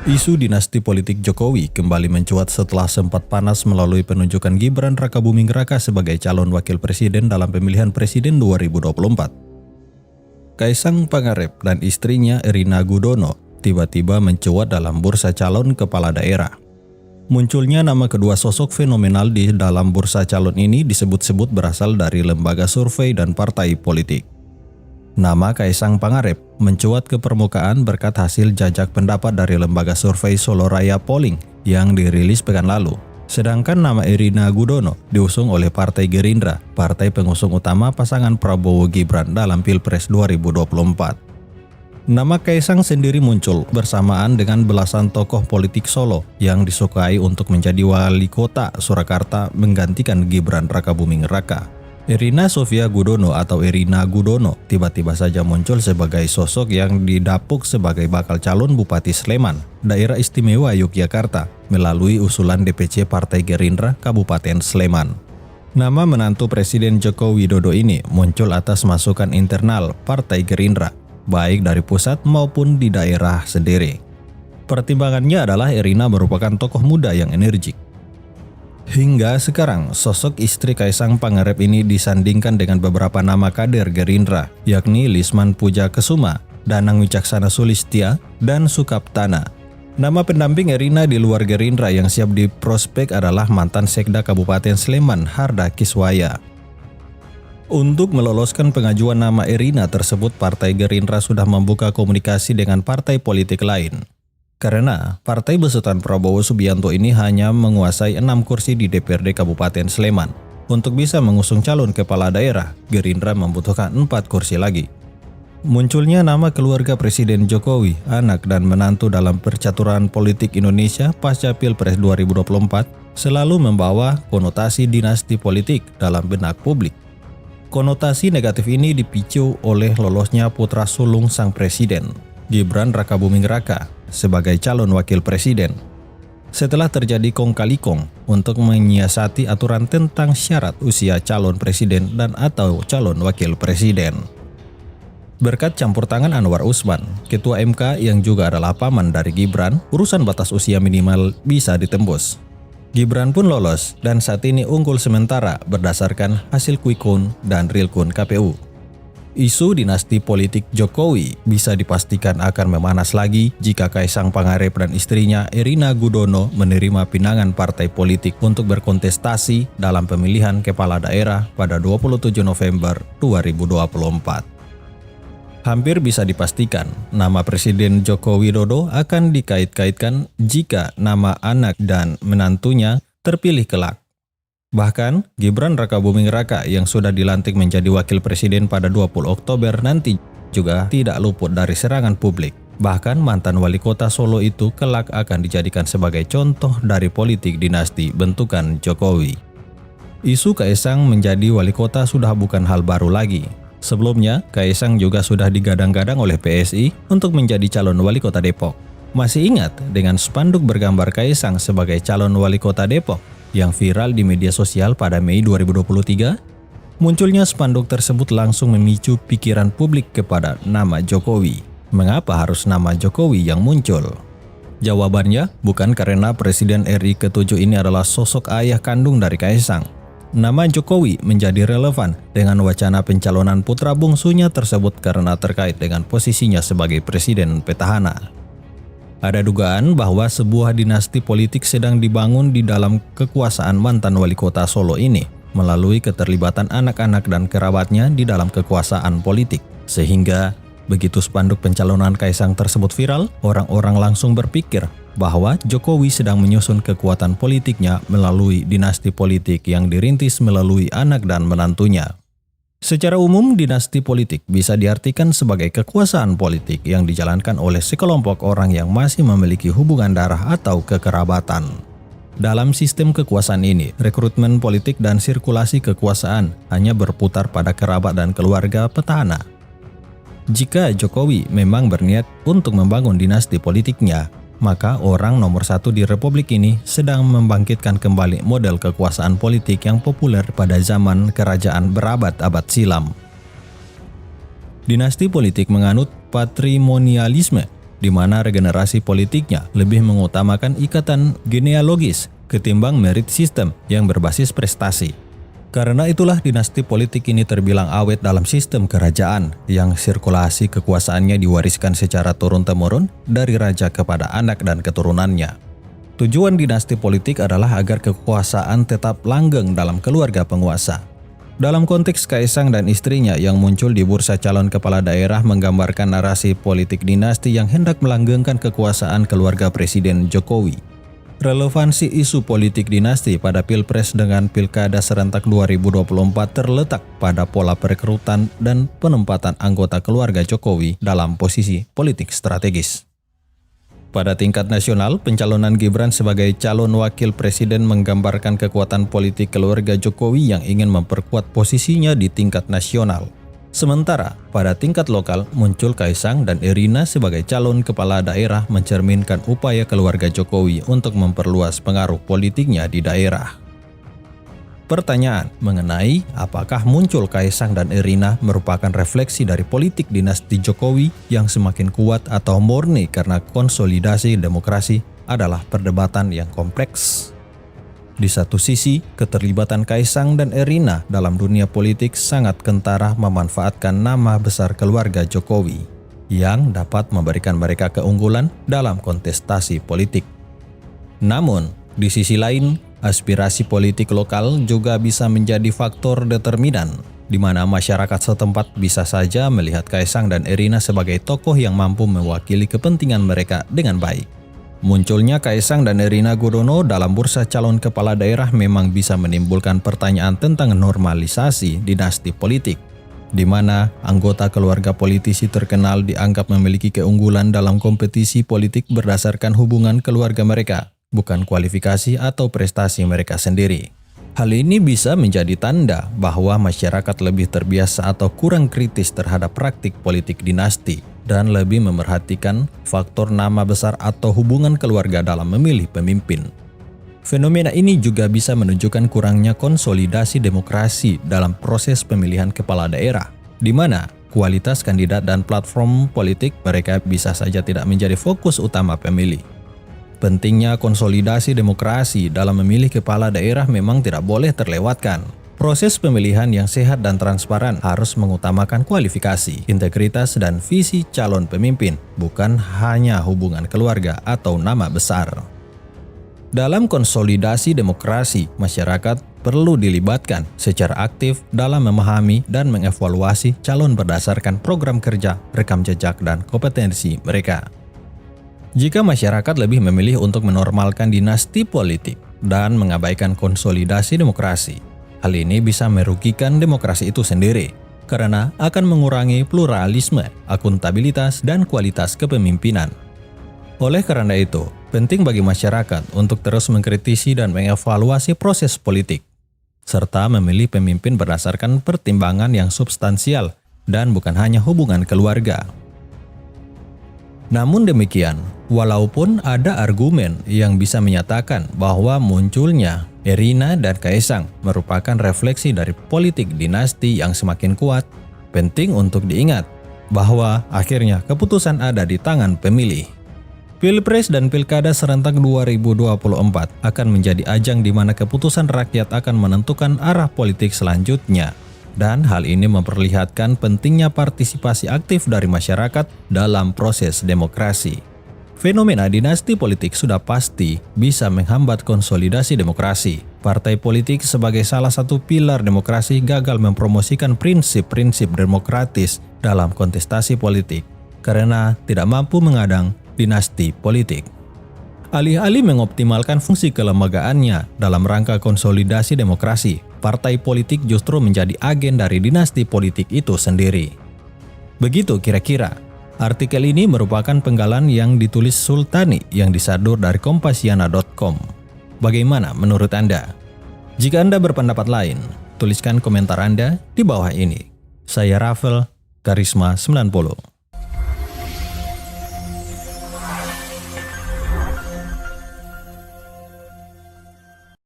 Isu dinasti politik Jokowi kembali mencuat setelah sempat panas melalui penunjukan Gibran Rakabuming Raka sebagai calon wakil presiden dalam pemilihan presiden 2024. Kaisang Pangarep dan istrinya Erina Gudono tiba-tiba mencuat dalam bursa calon kepala daerah. Munculnya nama kedua sosok fenomenal di dalam bursa calon ini disebut-sebut berasal dari lembaga survei dan partai politik. Nama Kaisang Pangarep mencuat ke permukaan berkat hasil jajak pendapat dari lembaga survei Solo Raya Polling yang dirilis pekan lalu. Sedangkan nama Erina Gudono diusung oleh Partai Gerindra, partai pengusung utama pasangan Prabowo Gibran dalam Pilpres 2024. Nama Kaisang sendiri muncul bersamaan dengan belasan tokoh politik Solo yang disukai untuk menjadi wali kota Surakarta menggantikan Gibran Rakabuming Raka. Erina Sofia Gudono atau Erina Gudono tiba-tiba saja muncul sebagai sosok yang didapuk sebagai bakal calon Bupati Sleman, Daerah Istimewa Yogyakarta, melalui usulan DPC Partai Gerindra Kabupaten Sleman. Nama menantu Presiden Joko Widodo ini muncul atas masukan internal Partai Gerindra, baik dari pusat maupun di daerah sendiri. Pertimbangannya adalah Erina merupakan tokoh muda yang energik. Hingga sekarang, sosok istri Kaisang Pangarep ini disandingkan dengan beberapa nama kader Gerindra, yakni Lisman Puja Kesuma, Danang Wicaksana Sulistia, dan Sukaptana. Nama pendamping Erina di luar Gerindra yang siap diprospek adalah mantan Sekda Kabupaten Sleman, Harda Kiswaya. Untuk meloloskan pengajuan nama Erina tersebut, Partai Gerindra sudah membuka komunikasi dengan partai politik lain. Karena partai besutan Prabowo Subianto ini hanya menguasai 6 kursi di DPRD Kabupaten Sleman. Untuk bisa mengusung calon kepala daerah, Gerindra membutuhkan 4 kursi lagi. Munculnya nama keluarga Presiden Jokowi, anak dan menantu dalam percaturan politik Indonesia pasca Pilpres 2024 selalu membawa konotasi dinasti politik dalam benak publik. Konotasi negatif ini dipicu oleh lolosnya putra sulung sang presiden, Gibran Rakabuming Raka, sebagai calon wakil presiden. Setelah terjadi kong-kali-kong untuk menyiasati aturan tentang syarat usia calon presiden dan atau calon wakil presiden. Berkat campur tangan Anwar Usman, Ketua MK yang juga adalah paman dari Gibran, urusan batas usia minimal bisa ditembus. Gibran pun lolos dan saat ini unggul sementara berdasarkan hasil quick count dan real count KPU. Isu dinasti politik Jokowi bisa dipastikan akan memanas lagi jika Kaisang Pangarep dan istrinya Erina Gudono menerima pinangan partai politik untuk berkontestasi dalam pemilihan kepala daerah pada 27 November 2024. Hampir bisa dipastikan nama Presiden Joko Widodo akan dikait-kaitkan jika nama anak dan menantunya terpilih kelak. Bahkan, Gibran Rakabuming Raka yang sudah dilantik menjadi wakil presiden pada 20 Oktober nanti juga tidak luput dari serangan publik. Bahkan mantan wali kota Solo itu kelak akan dijadikan sebagai contoh dari politik dinasti bentukan Jokowi. Isu Kaisang menjadi wali kota sudah bukan hal baru lagi. Sebelumnya, Kaisang juga sudah digadang-gadang oleh PSI untuk menjadi calon wali kota Depok. Masih ingat dengan spanduk bergambar Kaisang sebagai calon wali kota Depok yang viral di media sosial pada Mei 2023, munculnya spanduk tersebut langsung memicu pikiran publik kepada nama Jokowi. Mengapa harus nama Jokowi yang muncul? Jawabannya bukan karena Presiden RI ke-7 ini adalah sosok ayah kandung dari Kaisang. Nama Jokowi menjadi relevan dengan wacana pencalonan putra bungsunya tersebut karena terkait dengan posisinya sebagai presiden petahana. Ada dugaan bahwa sebuah dinasti politik sedang dibangun di dalam kekuasaan mantan wali kota Solo ini melalui keterlibatan anak-anak dan kerabatnya di dalam kekuasaan politik. Sehingga begitu spanduk pencalonan Kaisang tersebut viral, orang-orang langsung berpikir bahwa Jokowi sedang menyusun kekuatan politiknya melalui dinasti politik yang dirintis melalui anak dan menantunya. Secara umum, dinasti politik bisa diartikan sebagai kekuasaan politik yang dijalankan oleh sekelompok orang yang masih memiliki hubungan darah atau kekerabatan. Dalam sistem kekuasaan ini, rekrutmen politik dan sirkulasi kekuasaan hanya berputar pada kerabat dan keluarga petahana. Jika Jokowi memang berniat untuk membangun dinasti politiknya, maka orang nomor satu di republik ini sedang membangkitkan kembali model kekuasaan politik yang populer pada zaman kerajaan berabad-abad silam. Dinasti politik menganut patrimonialisme, di mana regenerasi politiknya lebih mengutamakan ikatan genealogis ketimbang merit system yang berbasis prestasi. Karena itulah dinasti politik ini terbilang awet dalam sistem kerajaan yang sirkulasi kekuasaannya diwariskan secara turun-temurun dari raja kepada anak dan keturunannya. Tujuan dinasti politik adalah agar kekuasaan tetap langgeng dalam keluarga penguasa. Dalam konteks Kaisang dan istrinya yang muncul di bursa calon kepala daerah menggambarkan narasi politik dinasti yang hendak melanggengkan kekuasaan keluarga Presiden Jokowi. Relevansi isu politik dinasti pada Pilpres dengan Pilkada serentak 2024 terletak pada pola perekrutan dan penempatan anggota keluarga Jokowi dalam posisi politik strategis. Pada tingkat nasional, pencalonan Gibran sebagai calon wakil presiden menggambarkan kekuatan politik keluarga Jokowi yang ingin memperkuat posisinya di tingkat nasional. Sementara, pada tingkat lokal, muncul Kaisang dan Erina sebagai calon kepala daerah mencerminkan upaya keluarga Jokowi untuk memperluas pengaruh politiknya di daerah. Pertanyaan mengenai apakah muncul Kaisang dan Erina merupakan refleksi dari politik dinasti Jokowi yang semakin kuat atau murni karena konsolidasi demokrasi adalah perdebatan yang kompleks. Di satu sisi, keterlibatan Kaisang dan Erina dalam dunia politik sangat kentara memanfaatkan nama besar keluarga Jokowi yang dapat memberikan mereka keunggulan dalam kontestasi politik. Namun, di sisi lain, aspirasi politik lokal juga bisa menjadi faktor determinan, di mana masyarakat setempat bisa saja melihat Kaisang dan Erina sebagai tokoh yang mampu mewakili kepentingan mereka dengan baik. Munculnya Kaisang dan Erina Gudono dalam bursa calon kepala daerah memang bisa menimbulkan pertanyaan tentang normalisasi dinasti politik, di mana anggota keluarga politisi terkenal dianggap memiliki keunggulan dalam kompetisi politik berdasarkan hubungan keluarga mereka, bukan kualifikasi atau prestasi mereka sendiri. Hal ini bisa menjadi tanda bahwa masyarakat lebih terbiasa atau kurang kritis terhadap praktik politik dinasti dan lebih memerhatikan faktor nama besar atau hubungan keluarga dalam memilih pemimpin. Fenomena ini juga bisa menunjukkan kurangnya konsolidasi demokrasi dalam proses pemilihan kepala daerah, di mana kualitas kandidat dan platform politik mereka bisa saja tidak menjadi fokus utama pemilih. Pentingnya konsolidasi demokrasi dalam memilih kepala daerah memang tidak boleh terlewatkan. Proses pemilihan yang sehat dan transparan harus mengutamakan kualifikasi, integritas, dan visi calon pemimpin, bukan hanya hubungan keluarga atau nama besar. Dalam konsolidasi demokrasi, masyarakat perlu dilibatkan secara aktif dalam memahami dan mengevaluasi calon berdasarkan program kerja, rekam jejak, dan kompetensi mereka. Jika masyarakat lebih memilih untuk menormalkan dinasti politik dan mengabaikan konsolidasi demokrasi, hal ini bisa merugikan demokrasi itu sendiri karena akan mengurangi pluralisme, akuntabilitas, dan kualitas kepemimpinan. Oleh karena itu, penting bagi masyarakat untuk terus mengkritisi dan mengevaluasi proses politik, serta memilih pemimpin berdasarkan pertimbangan yang substansial dan bukan hanya hubungan keluarga. Namun demikian, walaupun ada argumen yang bisa menyatakan bahwa munculnya Erina dan Kaisang merupakan refleksi dari politik dinasti yang semakin kuat, penting untuk diingat bahwa akhirnya keputusan ada di tangan pemilih. Pilpres dan Pilkada serentak 2024 akan menjadi ajang di mana keputusan rakyat akan menentukan arah politik selanjutnya. Dan hal ini memperlihatkan pentingnya partisipasi aktif dari masyarakat dalam proses demokrasi. Fenomena dinasti politik sudah pasti bisa menghambat konsolidasi demokrasi. Partai politik sebagai salah satu pilar demokrasi gagal mempromosikan prinsip-prinsip demokratis dalam kontestasi politik karena tidak mampu mengadang dinasti politik. Alih-alih mengoptimalkan fungsi kelembagaannya dalam rangka konsolidasi demokrasi, partai politik justru menjadi agen dari dinasti politik itu sendiri. Begitu kira-kira. Artikel ini merupakan penggalan yang ditulis Sultani yang disadur dari Kompasiana.com. Bagaimana menurut Anda? Jika Anda berpendapat lain, tuliskan komentar Anda di bawah ini. Saya Raffel, Karisma 90.